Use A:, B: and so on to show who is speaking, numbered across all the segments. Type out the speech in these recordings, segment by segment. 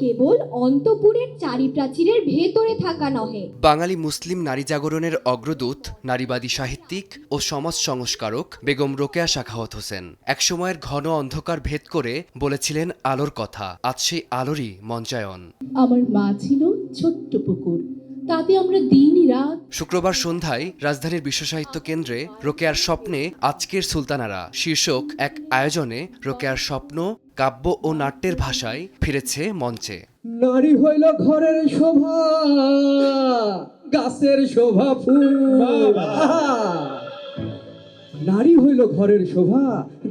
A: কেবল অন্তপুরের চারিপ্রাচীরের ভেতরে থাকা নহে।
B: বাঙালি মুসলিম নারী জাগরণের অগ্রদূত, নারীবাদী সাহিত্যিক ও সমাজ সংস্কারক বেগম রোকেয়া সাখাওয়াত হোসেন একসময়ের ঘন অন্ধকার ভেদ করে বলেছিলেন আলোর কথা। আজ সেই আলোরই মঞ্চায়ন।
C: আমার মা ছিল ছোট্ট পুকুর, তাতে আমরা দিনই রাত।
B: শুক্রবার সন্ধ্যায় রাজধানীর বিশ্ব সাহিত্য কেন্দ্রে রোকেয়ার স্বপ্নে আজকের সুলতানারা শীর্ষক এক আয়োজনে রোকেয়ার স্বপ্ন, কাব্য ও নাট্যের ভাষায় ফিরেছে মঞ্চে।
D: নারী হইল ঘরের শোভা, গাছের শোভা ফুল। নারী হইল ঘরের শোভা,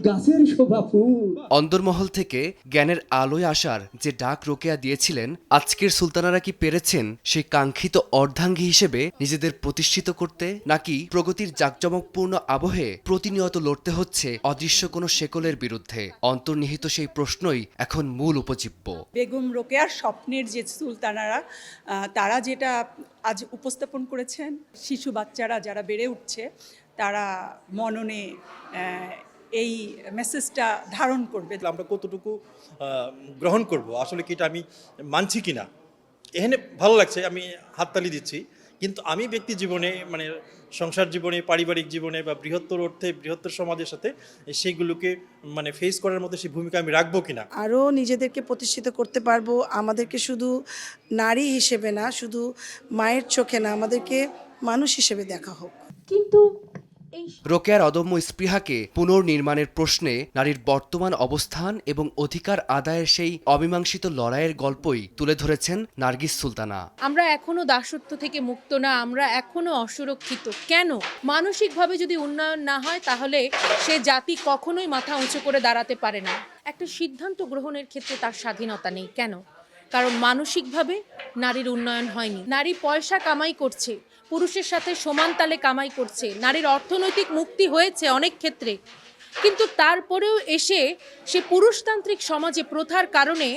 D: গাছের শোভা ফুল।
B: অন্দরমহল থেকে জ্ঞানের আলোয় আসার যে ডাক রোকেয়া দিয়েছিলেন, আজকের সুলতানারা কি পেরেছেন সেই কাঙ্ক্ষিত অর্ধাঙ্গী হিসেবে নিজেদের প্রতিষ্ঠিত করতে, নাকি প্রগতির জাঁকজমকপূর্ণ আবহে প্রতিনিয়ত লড়তে হচ্ছে অদৃশ্য কোনো শেকলের বিরুদ্ধে? অন্তর্নিহিত সেই প্রশ্নই এখন মূল উপজীব্য।
E: বেগম রোকেয়ার স্বপ্নের যে সুলতানারা, তারা যেটা আজ উপস্থাপন করেছেন, শিশু বাচ্চারা যারা বেড়ে উঠছে তারা মননে এই মেসেজটা ধারণ করবে।
F: আমরা কতটুকু গ্রহণ করব, আসলে কি এটা আমি মানছি কিনা, এখানে ভালো লাগছে, আমি হাততালি দিচ্ছি। কিন্তু আমি ব্যক্তি জীবনে, মানে সংসার জীবনে, পারিবারিক জীবনে বা বৃহত্তর অর্থে বৃহত্তর সমাজের সাথে সেইগুলোকে মানে ফেস করার মতো সেই ভূমিকা আমি রাখবো কিনা।
G: আরও নিজেদেরকে প্রতিষ্ঠিত করতে পারবো। আমাদেরকে শুধু নারী হিসেবে না, শুধু মায়ের চোখে না, আমাদেরকে মানুষ হিসেবে দেখা হোক।
C: কিন্তু
B: রোকেয়ার অদম্য স্পৃহাকে পুনর্নির্মাণের প্রশ্নে নারীর বর্তমান অবস্থান এবং অধিকার আদায়ের সেই অমীমাংসিত লড়াইয়ের গল্পই তুলে ধরেছেন নার্গিস সুলতানা।
H: আমরা এখনো দাসত্ব থেকে মুক্ত না, আমরা এখনো অসুরক্ষিত। কেন? মানসিকভাবে যদি উন্নয়ন না হয় তাহলে সে জাতি কখনোই মাথা উঁচু করে দাঁড়াতে পারে না। একটা সিদ্ধান্ত গ্রহণের ক্ষেত্রে তার স্বাধীনতা নেই। কেন? কারণ মানসিকভাবে নারীর উন্নয়ন হয়নি। নারী পয়সা কামাই করছে, পুরুষের সাথে সমান তালে কামাই করছে, নারীর অর্থনৈতিক মুক্তি হয়েছে অনেক ক্ষেত্রে, কিন্তু তারপরেও এসে সে পুরুষতান্ত্রিক সমাজে প্রথার কারণে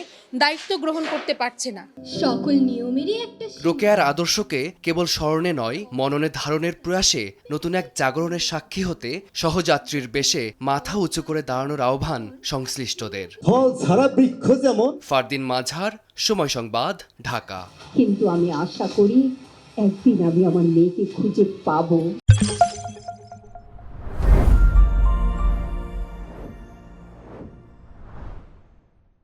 H: দায়িত্ব গ্রহণ করতে পারছে না।
A: সকল নিয়মেরই একটা
B: রোকেয়ার আদর্শকে কেবল স্মরণে নয়, মননে ধারণের প্রয়াসে নতুন এক জাগরণের সাক্ষী হতে সহযাত্রীর বেশে মাথা উঁচু করে দাঁড়ানোর আহ্বান সংশ্লিষ্টদের।
D: ফল ছাড়া বৃক্ষ যেমন।
B: ফারদিন মাঝার, সময় সংবাদ, ঢাকা।
C: কিন্তু আমি আশা করি একদিন আমি আমার মেয়েকে খুঁজে পাবো।